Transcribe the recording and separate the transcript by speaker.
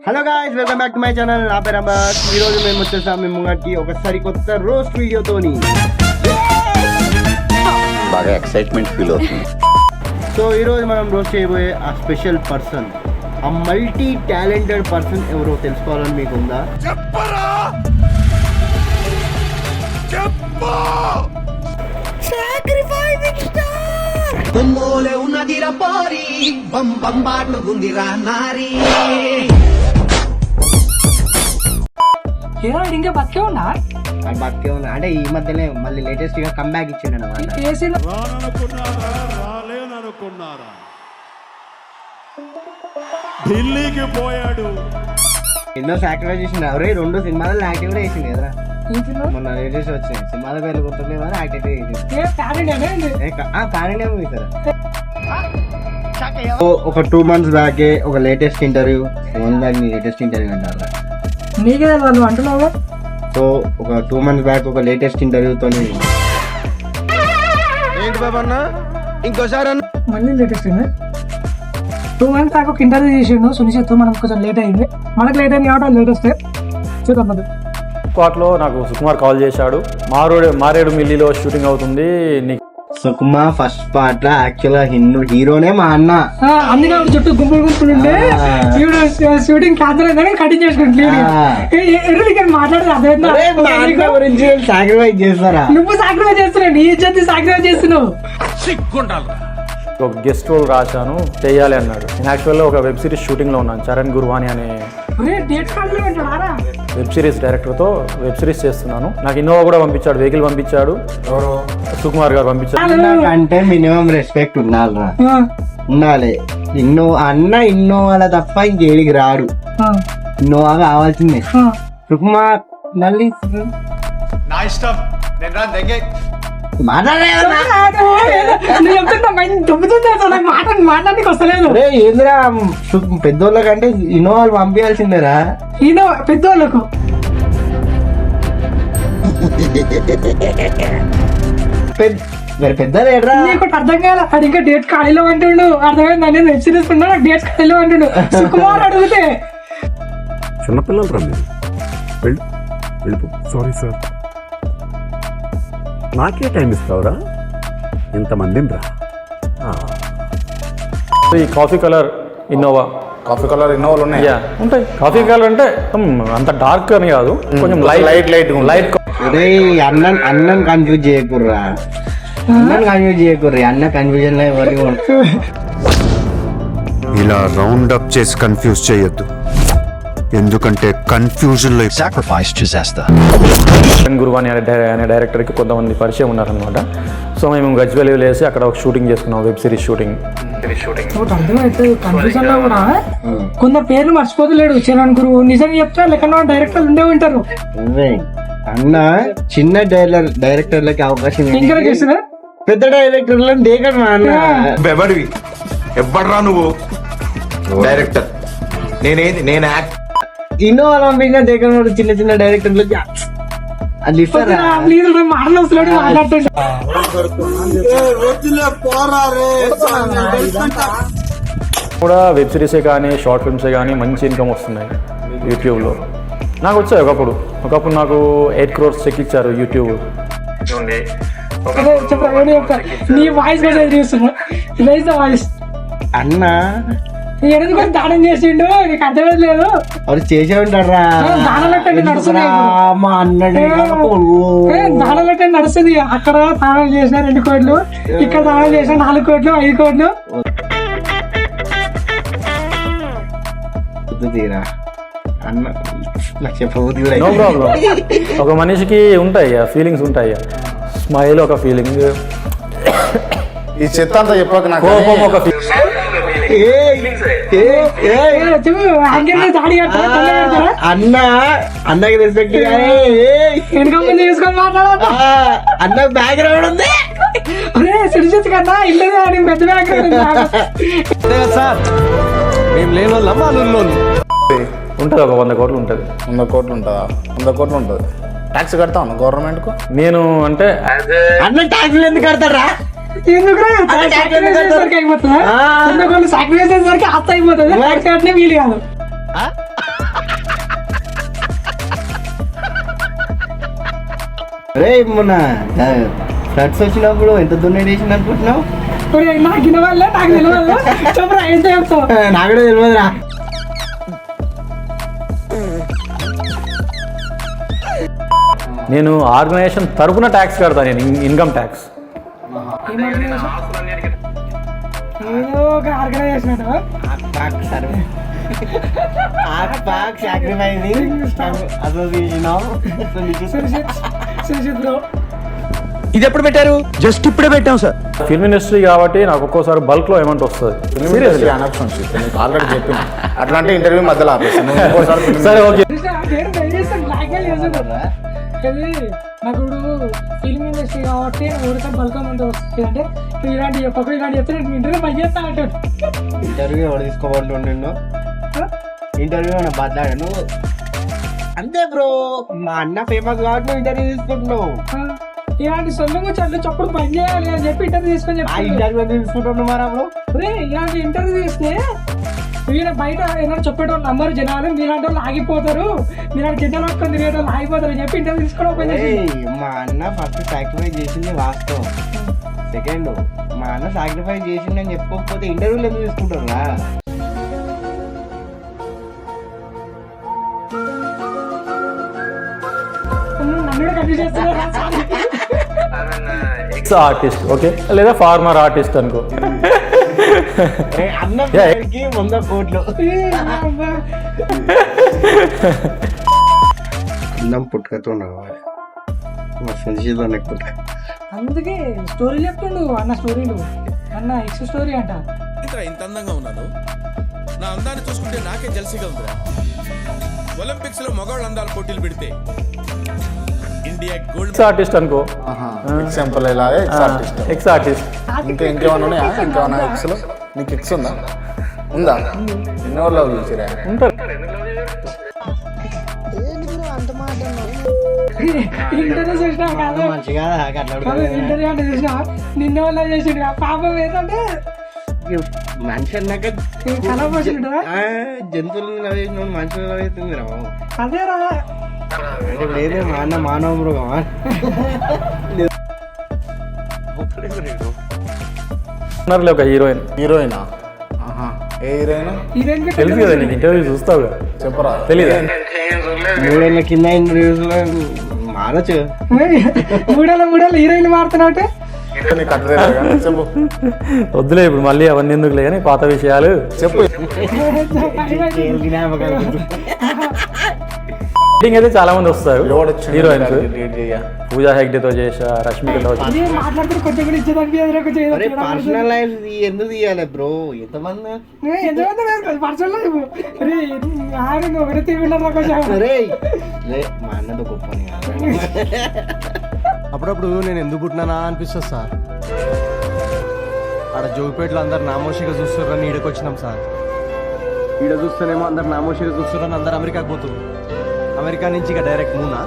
Speaker 1: Hello guys, welcome back to my channel. నా పేరు amber. ఈ రోజు మేము వచ్చేసాం మీ ముంగటికి ఒకసారి కొత్త రోస్ట్ వీడియోతోని.
Speaker 2: బాగా ఎక్సైట్మెంట్ ఫీల్ అవుతుంది.
Speaker 1: సో ఈ రోజు మనం రోస్ట్ చేయబోయే ఆ స్పెషల్ పర్సన్, ఆ మల్టీ టాలెంటెడ్ పర్సన్ ఎవరో తెలుసుకోవాలని మీకు ఉందా?
Speaker 3: ఇంకా బతికే ఉన్నా
Speaker 1: బతికే ఉన్నా అంటే ఈ మధ్యనే మళ్ళీ లేటెస్ట్ గా కంబ్యాక్ ఇచ్చిండు అన్నమాట.
Speaker 4: రాలేననుకున్నారా? ఢిల్లీకి పోయాడు.
Speaker 1: ఎన్నో సాక్రిఫైస్ చేసిండు. అవరే 2 సినిమాలు యాక్టివ్ కూడా చేసిండు కదరా. మొన్న లేటెస్ట్ వచ్చినాయి సినిమాల పేర్లు గుర్తులేవు కానీ యాక్టివ్ చేసిండు. కారణం మూవీ కదా. ఒక 2 months బ్యాకే ఒక లేటెస్ట్ ఇంటర్వ్యూ, లేటెస్ట్ ఇంటర్వ్యూ అంటారు.
Speaker 3: నీకే వాళ్ళు అంటున్నావు.
Speaker 1: సో ఒక 2 months బ్యాక్ ఒక లేటెస్ట్ ఇంటర్వ్యూతో ఏంటి బాబా అన్న ఇంకోసారి అన్న
Speaker 3: మళ్ళీ లేటెస్ట్ 2 months దాకా ఒక ఇంటర్వ్యూ చేసిండు సునిశ్చిత్. మనకు కొంచెం లేట్ అయింది, మనకు లేట్ అయింది కాబట్టి లేటెస్ట్ చూద్దాం.
Speaker 5: స్పాట్లో నాకు సుకుమార్ కాల్ చేశాడు. మారేడు మిల్లిలో షూటింగ్ అవుతుంది.
Speaker 1: సుకుమార్ ఫస్ట్ పార్ట్ లో యాక్చువల్ గా హీరోనే మా అన్న.
Speaker 3: అందుకే చుట్టూ గుంపులు ఉంటే షూటింగ్ క్యాన్సల్ అయిందని కటింగ్ చేసుకుంటున్నాడు. మాట్లాడదు
Speaker 1: గురించి సాక్రిఫైస్ చేస్తారా?
Speaker 3: నువ్వు సాక్రిఫైస్ చేస్తున్నావు, నీ ఇజ్జత్ సాక్రిఫైస్ చేస్తున్నావు.
Speaker 5: ఒక గెస్ట్ రోల్ రాశాను, చెయ్యాలి అన్నాడు. నేను యాక్చువల్గా ఒక వెబ్ సిరీస్ షూటింగ్లో ఉన్నాను. చరణ్ గుర్వాని అనే వెబ్ సిరీస్ డైరెక్టర్తో వెబ్ సిరీస్ చేస్తున్నాను. నాకు ఇన్నోవా కూడా పంపించాడు, వెహికల్ పంపించాడు. సుకుమార్ గారు పంపించాడు.
Speaker 1: అంటే మినిమం రెస్పెక్ట్ ఉండాలి. ఇన్నోవాల తప్ప ఇంకేడికి రాడు. ఇన్నోవా కావాల్సిందే. సుకుమార్ నల్లి
Speaker 2: నా ఇష్టం.
Speaker 3: మాట్లాడడానికి వస్తలేదు.
Speaker 1: ఏందిరా పెద్దోళ్ళ కంటే ఇన్నోవాలు పంపించాల్సిందేరా.
Speaker 3: పెద్దోళ్ళకు
Speaker 1: పెద్దలు ఏడ్రా
Speaker 3: అర్థం కాదు. అది ఇంకా డేట్ ఖాళీలో అంటుండు. అర్థమైంది. నేను వెబ్ సిరీస్ ఉన్నా డేట్ ఖాళీలో అంటుండు. సుకుమార్ అడిగితే
Speaker 4: చిన్నపిల్లలు రా మీరు, వెళ్ళిపో. సారీ సార్, నాకే టైం ఇస్తావురా? ఇంతమందిని రా.
Speaker 5: ఈ కాఫీ కలర్ ఇన్నోవాలు ఉన్నాయి. ఉంటాయి. కాఫీ కలర్ అంటే అంత డార్క్ అని కాదు, కొంచెం లైట్
Speaker 1: అన్నం కన్ఫ్యూజ్ చేయకూడరా. అన్న కన్ఫ్యూజన్ లో ఎవరికి
Speaker 6: ఇలా రౌండ్ అప్ చేసి కన్ఫ్యూజ్ చేయొద్దు, ఎందుకంటే కన్ఫ్యూజన్ లో సాక్రిఫైస్ చేసేస్తా.
Speaker 5: చరణ్ గుర్వాని అనే డైరెక్టర్కి కొంతమంది పరిచయం ఉన్నారనమాట. సో మేము గజ్వేల్ వేసి అక్కడ ఒక షూటింగ్ చేసుకున్నాం, వెబ్ సిరీస్ షూటింగ్.
Speaker 3: అర్థమైతే కన్ఫ్యూజన్ లో కూడా కొంత పేర్లు మర్చిపోతలేడు చరణ్ గురు. నిజంగా చెప్తా లేకుండా డైరెక్టర్లు ఉండే ఉంటారు.
Speaker 1: అన్న చిన్న డైరెక్టర్లకి అవకాశం పెద్ద డైరెక్టర్లను దేకడు మా అన్న.
Speaker 2: ఎవ్వడ్రా నువ్వు? డైరెక్టర్ నేను
Speaker 1: ఇన్నోవా పంపించిన దేకడు. చిన్న చిన్న డైరెక్టర్లకి అది ఇస్తారా?
Speaker 5: కూడా వెబ్ సిరీసే కానీ షార్ట్ ఫిల్మ్సే కానీ మంచి ఇన్కమ్ వస్తున్నాయి యూట్యూబ్లో. నాకు వచ్చాయి ఒకప్పుడు నాకు 8 crores చెక్ ఇచ్చారు యూట్యూబ్.
Speaker 3: నీ వాయిస్ వాయిస్
Speaker 1: అన్న
Speaker 3: దానం చేసిండు, నీకు అర్థమలేదు.
Speaker 1: వాడు చేసే ఉంటారా మా అన్నడే.
Speaker 3: దానాలట్టే నడుస్తుంది. అక్కడ దానాలు చేసిన 2 కోట్లు, ఇక్కడ దానాలు చేసిన 4 కోట్లు 5 కోట్లు.
Speaker 1: తీరా అన్న
Speaker 5: నో ప్రాబ్లం. ఒక మనిషికి ఉంటాయి ఫీలింగ్స్ ఉంటాయి. స్మైల్ ఒక ఫీలింగ్,
Speaker 2: ఈ చెత్త అంతా చెప్పాక నాకు
Speaker 5: కోపం ఒక ఫీలింగ్.
Speaker 1: అన్నకి రెస్పెక్ట్
Speaker 3: చేసుకొని మాట్లాడాలి.
Speaker 1: అన్న బ్యాక్గ్రౌండ్ ఉంది
Speaker 3: సుడిచిత్ కన్నా ఇల్లు పెద్ద బ్యాక్గ్రౌండ్
Speaker 1: సార్. మేము లేని వాళ్ళు
Speaker 5: ఉంటుంది. ఒక 100 కోట్లు ఉంటుంది.
Speaker 2: 100 కోట్లు ఉంటుందా? 100 కోట్లు ఉంటుంది. ట్యాక్స్ కడతాను గవర్నమెంట్ కు.
Speaker 5: నేను అంటే
Speaker 1: అన్న ట్యాక్స్ ఎందుకు కడతారా?
Speaker 3: సాక్రిఫైస్ చేసేసరికి అయిపోతుంది. వీలు కాదు.
Speaker 1: అరే మొన్న ఫ్లడ్స్ వచ్చినప్పుడు ఎంత దున్నేట్ వేసింది అనుకుంటున్నావు?
Speaker 3: నాకు వినవాళ్ళ నాకు తెలియదు చెప్పరా ఏం చెప్తావు?
Speaker 1: నాకు కూడా తెలియదురా.
Speaker 5: నేను ఆర్గనైజేషన్ తరపున ట్యాక్స్ కడతాను, నేను ఇన్కమ్ ట్యాక్స్.
Speaker 3: ఏదో ఒక ఆర్గనైజేషన్
Speaker 1: ఇది ఎప్పుడు పెట్టారు? జస్ట్ ఇప్పుడే పెట్టాం సార్.
Speaker 5: ఫిల్మ్ ఇండస్ట్రీ కాబట్టి నాకు ఒక్కోసారి బల్క్ లో అమౌంట్ వస్తుంది.
Speaker 2: ఆల్రెడీ చెప్పిన అట్లాంటి ఇంటర్వ్యూ మధ్యలో ఆపేస్తాను. ఇంకోసారి
Speaker 5: సరే ఓకే.
Speaker 3: నాకు ఇప్పుడు ఫిల్మ్ ఇండస్ట్రీ కాబట్టి ఊరికే బల్క్ అమౌంట్ వస్తుంది అంటే ఇలాంటి చెప్పకు ఇలాంటి చెప్తే నేను ఇంటర్వ్యూ పని చేస్తా అంటాడు.
Speaker 1: ఇంటర్వ్యూ ఎవరు తీసుకోబోతుండు? ఇంటర్వ్యూ ఏమైనా బతలాడాను అంతే బ్రో. మా అన్న ఫేమస్ కాబట్టి నువ్వు ఇంటర్వ్యూ తీసుకుంటున్నావు.
Speaker 3: ఇలాంటి సొంతంగా చల్లు చప్పుడు పని చేయాలి అని చెప్పి ఇంటర్వ్యూ తీసుకొని
Speaker 1: ఆ
Speaker 3: చెప్పి
Speaker 1: ఇంటర్వ్యూ తీసుకుంటున్నావు మరా బ్రో?
Speaker 3: ఇలాంటి ఇంటర్వ్యూ తీస్తే వీళ్ళ బయట ఏదైనా చెప్పేటోళ్ళు అందరూ జనాలు మీలాంటి వాళ్ళు ఆగిపోతారు, మీలాంటి జనాలు పట్టుకొని తిరిగేటోళ్ళు ఆగిపోతారు అని చెప్పి ఇంటర్వ్యూ తీసుకోవడం పని చేసి
Speaker 1: మా అన్న ఫస్ట్ సాక్రిఫైస్ చేసింది వాస్తవం. సెకండ్ మా అన్న సాక్రిఫైస్ చేసింది అని చెప్పుకోకపోతే ఇంటర్వ్యూలు ఎందుకు తీసుకుంటారు రా?
Speaker 3: నన్ను కన్ఫ్యూజ్ చేస్తున్నారు.
Speaker 5: ఎక్స్ ఆర్టిస్ట్ ఓకే, లేదా ఫార్మర్ ఆర్టిస్ట్ అనుకో.
Speaker 1: అన్న పేరుకి 100 కోట్లు. అన్నం పుట్టుకతో రావాలి. మా సంజీతో పుట్టుక.
Speaker 3: అందుకే స్టోరీ చెప్తుండు అన్న, స్టోరీలు అన్న ఎక్స్ స్టోరీ అంట.
Speaker 7: ఇంత అందంగా ఉన్నాను, నా అందాన్ని చూసుకుంటే నాకే జల్సీగా ఉందిరా. ఒలింపిక్స్ లో మగవాళ్ళ అందాలు పోటీలు పెడితే ఇండియా గోల్డ్
Speaker 5: ఎక్స్ ఆర్టిస్ట్ అనుకో.
Speaker 2: ఎగ్జాంపుల్ ఇలాగే
Speaker 5: ఎక్స్ ఆర్టిస్ట్.
Speaker 2: ఇంకేమన్నా ఉన్నాయా? ఇంకేమన్నా ఎక్స్ లో నీకు ఎక్స్ ఉందా? ఎన్ని ఊర్లో చూసిరా?
Speaker 5: ఉంటారు.
Speaker 3: ఇంటర్వ్యూ చేసినా కాదు
Speaker 1: మంచిగా
Speaker 3: ఇంటర్వ్యూ అంటే చూసినా నిన్న వల్ల చేసిండు పాపం ఏంటంటే
Speaker 1: మనిషి అన్నాక
Speaker 3: కలవచ్చిండు
Speaker 1: జంతువులను నవ్వేసిన మనుషులు నవ్వుతుంది రా బాబు.
Speaker 3: అదే రా
Speaker 1: అంటే లేదే మా అన్న మానవ మృగమా?
Speaker 5: ఉన్నారులే ఒక హీరోయిన్.
Speaker 2: హీరోయినా? ఏ హీరోయిన్?
Speaker 3: హీరోయిన్
Speaker 5: తెలుసు కదా నీకు, ఇంటర్వ్యూ చూస్తావు కదా,
Speaker 2: చెప్పరా?
Speaker 5: తెలీదా?
Speaker 1: 3 ఏళ్ళ కింద ఇంటర్వ్యూస్ లో మారచ్చు.
Speaker 3: 3 ఏళ్ళ హీరోయిన్ మారుతున్నావు అంటే
Speaker 2: నీకు అట్లా తెలియదు కానీ చెప్పు.
Speaker 5: వద్దులే ఇప్పుడు మళ్ళీ అవన్నీ ఎందుకులే కానీ పాత విషయాలు
Speaker 2: చెప్పు.
Speaker 5: షూటింగ్ అయితే చాలా మంది వస్తారు హీరోయిన్స్.
Speaker 2: హీరోయిన్స్
Speaker 5: పూజా హెగ్డేతో చేసా, రష్మికతో
Speaker 3: ఇది మాట్లాడుతున్న కొంచెం కూడా ఇచ్చేదానికి ఎదురు కొంచెం
Speaker 1: పర్సనల్ లైఫ్ ఎందుకు తీయాలి బ్రో? ఎంతమంది
Speaker 3: పర్సనల్ లైఫ్ ఆయన ఒకటే తిరుగుంటారు కొంచెం.
Speaker 1: మా అన్నతో గొప్పని కాదు.
Speaker 8: అప్పుడప్పుడు నేను ఎందుకు పుట్టినానా అనిపిస్తుంది సార్. ఆడ జోగిపేటలో అందరు నామోషిగా చూస్తున్నారని ఈడకి వచ్చినాం సార్. ఈడ చూస్తేనేమో అందరు నామోషిగా చూస్తున్నారని అందరు అమెరికాకి పోతున్నారు. అమెరికా నుంచి ఇక డైరెక్ట్ మూనా